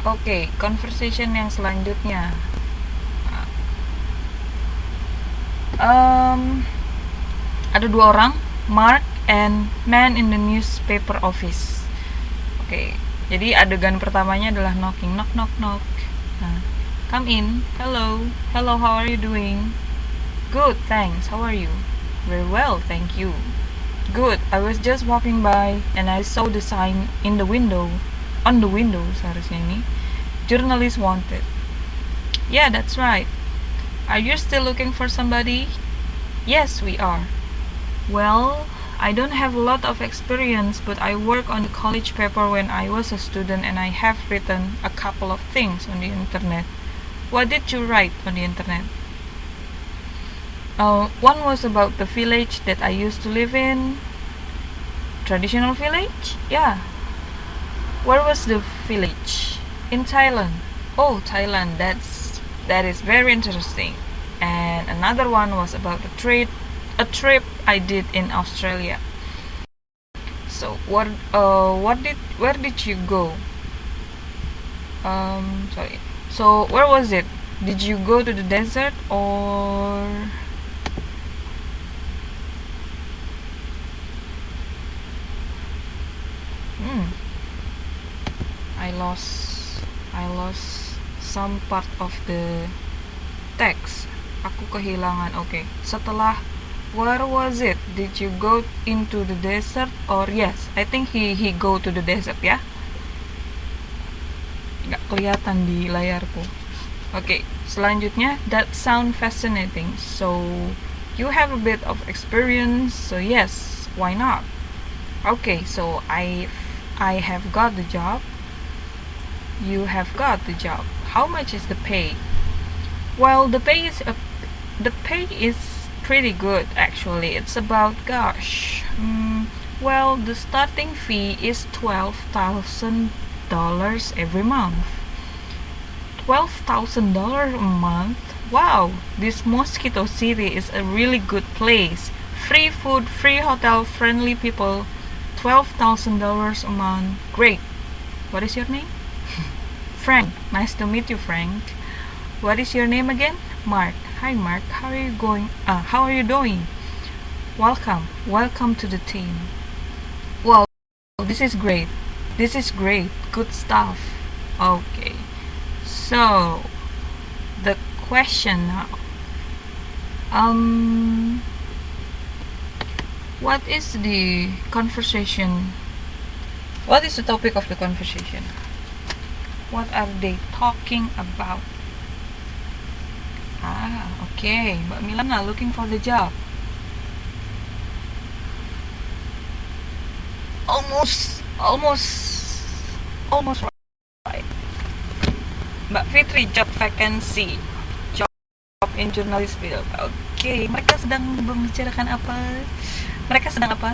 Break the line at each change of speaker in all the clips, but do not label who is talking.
Oke, conversation yang selanjutnya. Um, ada dua orang, Mark and man in the newspaper office. Oke, jadi adegan pertamanya adalah knocking, knock knock knock. Nah, come in. Hello, hello. How are you doing? Good, thanks. How are you? Very well, thank you. Good. I was just walking by and I saw the sign in the window. On the window seharusnya ini. Journalist wanted. Yeah, that's right. Are you still looking for somebody? Yes, we are. Well, I don't have a lot of experience, but I work on the college paper when I was a student and I have written a couple of things on the internet. What did you write on the internet? One was about the village that I used to live in. Traditional village? Yeah. Where was the village? In Thailand. Oh, Thailand. That is very interesting. And another one was about a trip I did in Australia. So where did you go? Sorry. So where was it? Did you go to the desert or I lost some part of the text. Aku kehilangan. Okay. Setelah where was it? Did you go into the desert or yes? I think he go to the desert ya. Nggak kelihatan di layarku. Okay. Selanjutnya that sound fascinating. So you have a bit of experience. So yes, why not? Okay. So I have got the job. You have got the job. How much is the pay? Well, the pay is pretty good actually. It's about well, the starting fee is $12,000 every month. $12,000 a month? Wow, this Mosquito City is a really good place. Free food, free hotel, friendly people. $12,000 a month. Great. What is your name? Frank. Nice to meet you, Frank. What is your name again? Mark. Hi, Mark. How are you going? How are you doing? Welcome. Welcome to the team. Wow, this is great. This is great. Good stuff. Okay. So, the question now. What is the conversation? What is the topic of the conversation? What are they talking about? Okay. Mbak Milana looking for the job. Almost right. Mbak Fitri, job vacancy. Job in journalist field. Okay. Mereka sedang membicarakan apa? Mereka sedang apa?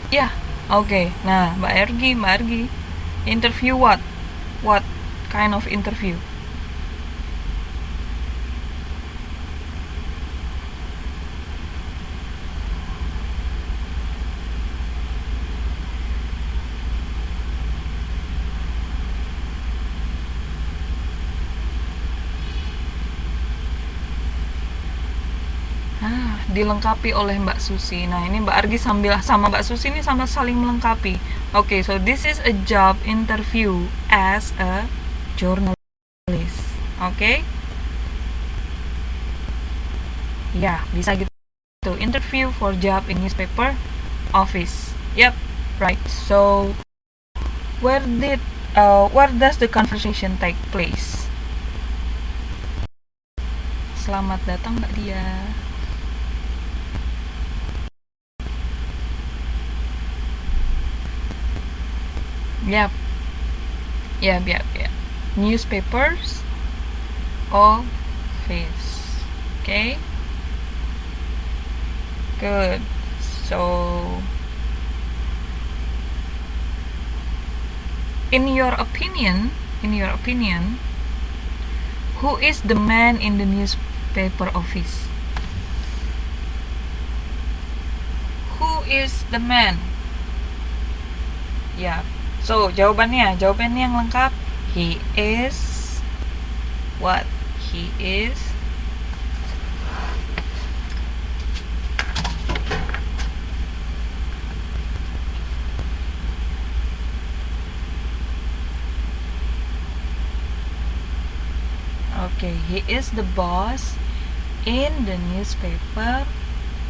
Ya, okay. Nah, Mbak Ergi, interview what? What kind of interview? Dilengkapi oleh Mbak Susi. Nah, ini Mbak Argi sama Mbak Susi ini sama saling melengkapi. Okay, so this is a job interview as a journalist. Okay? Ya, bisa gitu. Interview for job in newspaper office. Yep, right. So, where does the conversation take place? Selamat datang Mbak Dia. Yep. Newspapers office. Okay. Good. So, in your opinion, who is the man in the newspaper office? is the man? Ya, so jawabannya yang lengkap, he is what? He is he is the boss in the newspaper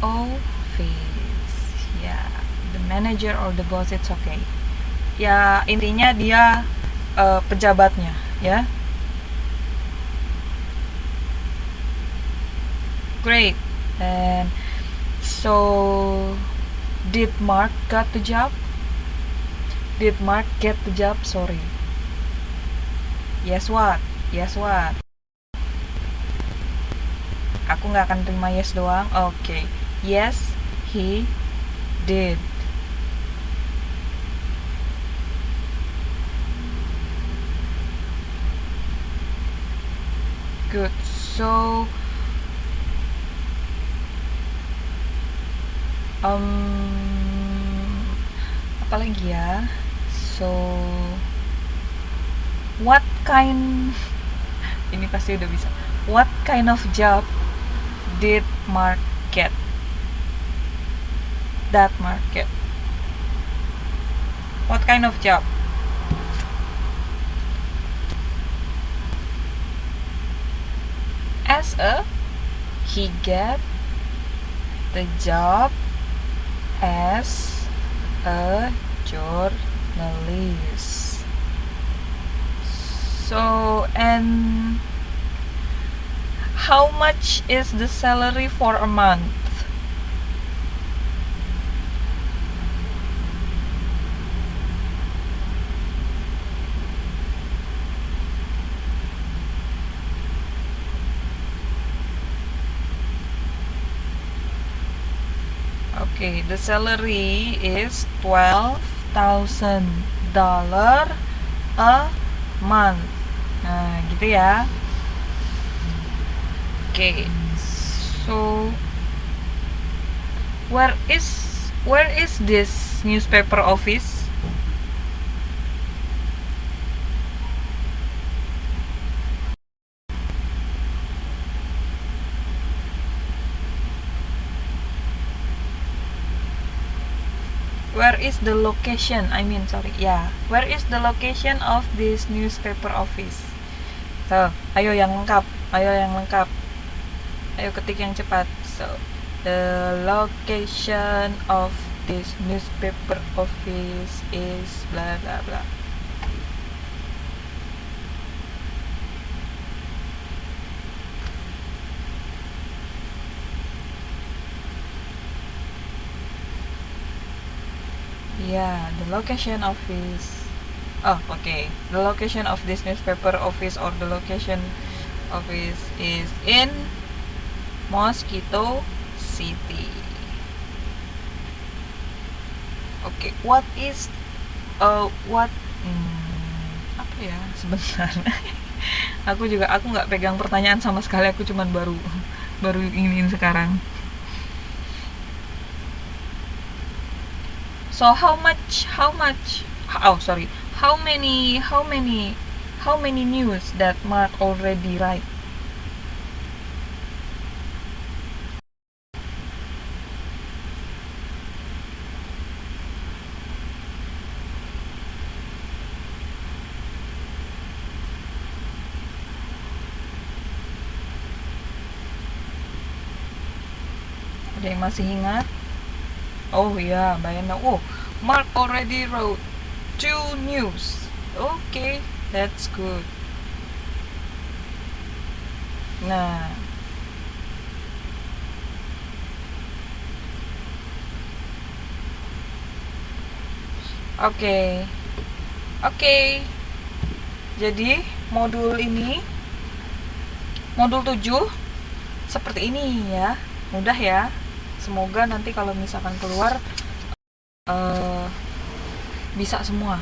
office. Ya, the manager or the boss, it's okay. Ya, intinya dia pejabatnya, ya. Great. And so, did Mark got the job? Did Mark get the job? Sorry. Yes what? Yes what? Aku nggak akan terima yes doang. Oke. Yes, he did. Good. So, apa lagi ya? So, what kind? Ini pasti udah bisa. What kind of job did Mark get? That Mark get. What kind of job? As a, he get the job as a journalist. So, and how much is the salary for a month? Okay, the salary is $12,000 a month. Nah, gitu ya. Okay, so where is this newspaper office? Where is the location? Where is the location of this newspaper office? So, ayo yang lengkap. Ayo ketik yang cepat. So, the location of this newspaper office is blah blah blah. Yeah, the location of this. Oh, okay. The location of this newspaper office or the location office is in Mosquito City. Okay, what is apa ya? Sebentar. aku nggak pegang pertanyaan sama sekali. Aku cuman baru ingin sekarang. So how many news that Mark already write? Ada yang masih ingat? Oh ya, bayangin. Oh, Mark already wrote 2 news. Okay, that's good. Nah, oke. Jadi modul 7 seperti ini ya. Mudah ya. Semoga nanti kalau misalkan keluar bisa semua.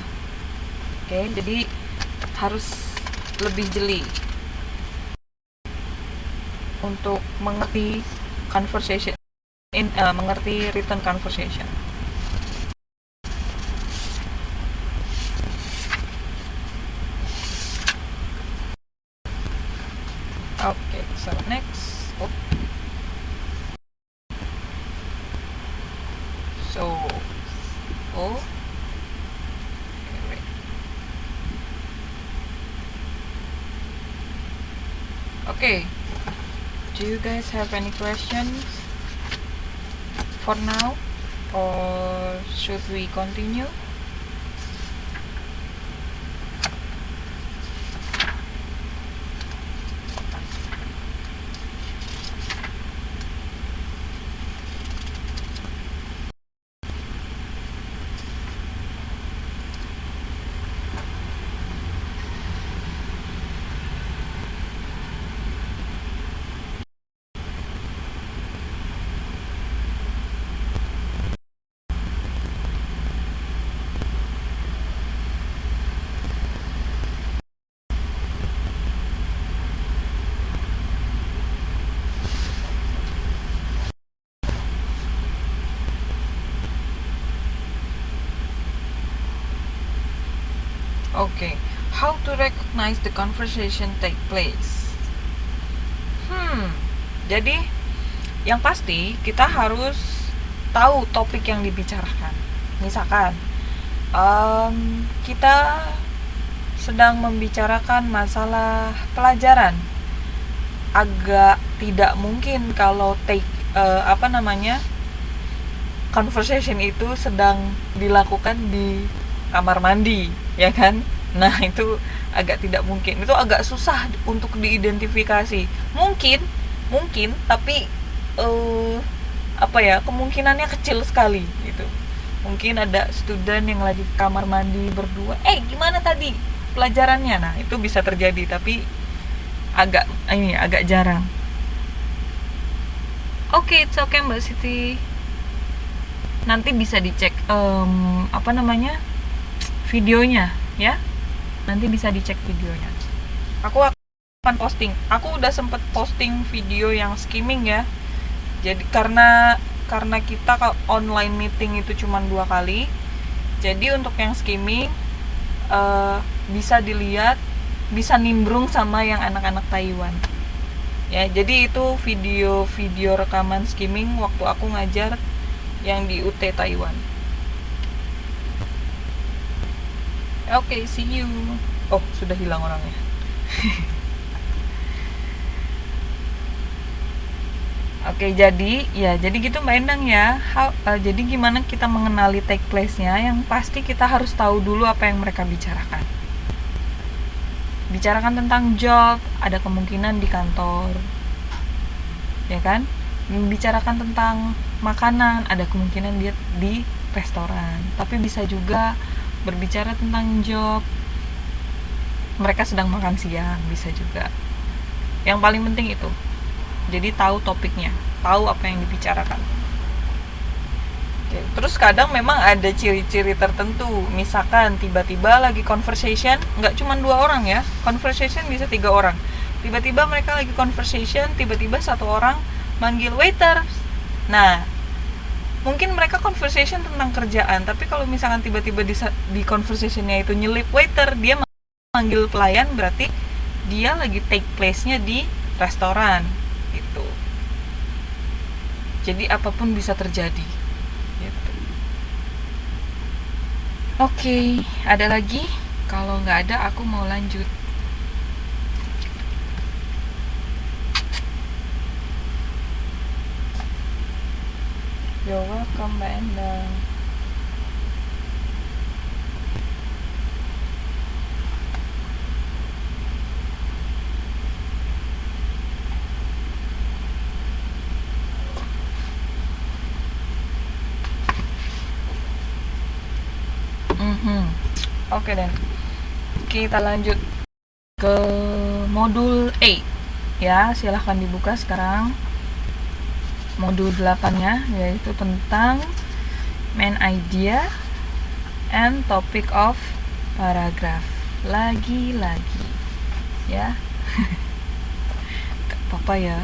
Oke, jadi harus lebih jeli untuk mengerti conversation mengerti written conversation. So next, oh, wait. Okay, do you guys have any questions for now, or should we continue? Okay, how to recognize the conversation take place? Jadi yang pasti kita harus tahu topik yang dibicarakan. Misalkan kita sedang membicarakan masalah pelajaran, agak tidak mungkin kalau conversation itu sedang dilakukan di kamar mandi, ya kan? Nah, itu agak tidak mungkin. Itu agak susah untuk diidentifikasi. Mungkin, tapi kemungkinannya kecil sekali gitu. Mungkin ada student yang lagi ke kamar mandi berdua, gimana tadi pelajarannya? Nah, itu bisa terjadi, tapi agak jarang. Oke, it's okay Mbak Siti. Nanti bisa dicek videonya ya. Nanti bisa dicek videonya. Aku akan posting. Aku udah sempet posting video yang skimming ya. Jadi karena kita online meeting itu cuma 2 kali. Jadi untuk yang skimming bisa dilihat, bisa nimbrung sama yang anak-anak Taiwan. Ya, jadi itu video rekaman skimming waktu aku ngajar yang di UT Taiwan. Oke, see you. Oh, sudah hilang orangnya. Oke, jadi gitu Mbak Endang ya. Jadi gimana kita mengenali take place-nya? Yang pasti kita harus tahu dulu apa yang mereka bicarakan. Bicarakan tentang job, ada kemungkinan di kantor, ya kan? Membicarakan tentang makanan, ada kemungkinan dia di restoran. Tapi bisa juga berbicara tentang job, mereka sedang makan siang, bisa juga. Yang paling penting itu, jadi tahu topiknya, tahu apa yang dibicarakan. Oke. Terus kadang memang ada ciri-ciri tertentu. Misalkan tiba-tiba lagi conversation, nggak cuma 2 orang ya, conversation bisa 3 orang. Tiba-tiba mereka lagi conversation, tiba-tiba 1 orang manggil waiter. Nah, mungkin mereka conversation tentang kerjaan, tapi kalau misalkan tiba-tiba di conversationnya itu nyelip waiter, dia manggil pelayan, berarti dia lagi take place-nya di restoran gitu. Jadi apapun bisa terjadi gitu. Oke, ada lagi? Kalau nggak ada, aku mau lanjut. You're welcome, Mbak Endang. Oke dan kita lanjut ke modul 8 ya. Silahkan dibuka sekarang modul 8-nya, yaitu tentang main idea and topic of paragraph. Lagi-lagi ya. Gak apa-apa ya.